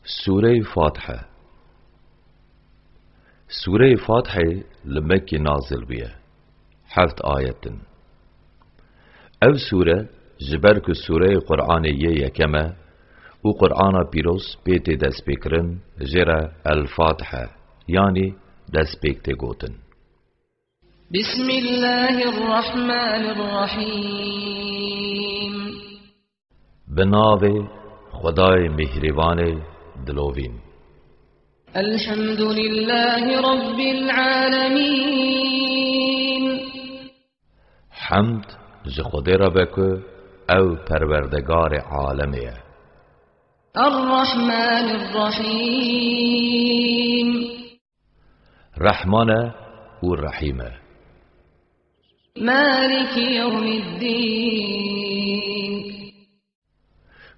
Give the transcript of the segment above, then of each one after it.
سوره فاتحه. سوره فاتحه لمكي نازل بيه 7 آيات. او سوره جبرك سوره قرآنية يكما و قرآن بيروس بيت دست بكرن جرى الفاتحه يعني دست بكت گوتن. بسم الله الرحمن الرحيم. بناوه خدای مهربان دلوین. الحمد لله رب العالمين. حمد ج خدای را بکو او پروردگار عالمیه. الرحمن الرحيم. رحمانه و رحیمه. مالك يوم الدين.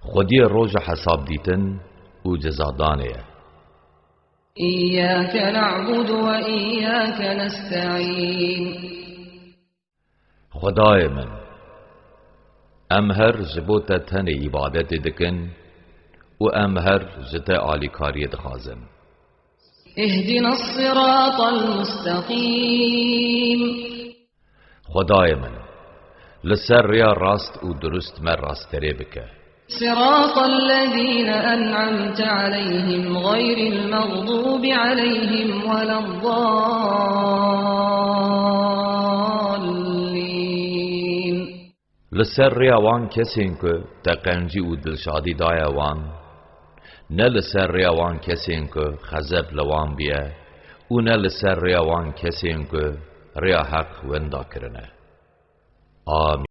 خودی روز حساب دیتن و جزادانه. إياك نعبد وإياك نستعين. خدای من ام هر جبوت تن عبادت دکن و ام هر جت آلیکاری دخازن. اهدنا الصراط المستقيم. خدای من لسر ریا راست و درست من راستره بکه. صراط الذين أنعمت عليهم غير المغضوب عليهم ولا الضالين. لسر ریا وان کسین که تقنجی و دلشادی دایا وان، نه لسر ریا وان کسین که خزب لوان بیه و نه لسر ریا وان کسین که ریا حق وندا کرنه. آمین.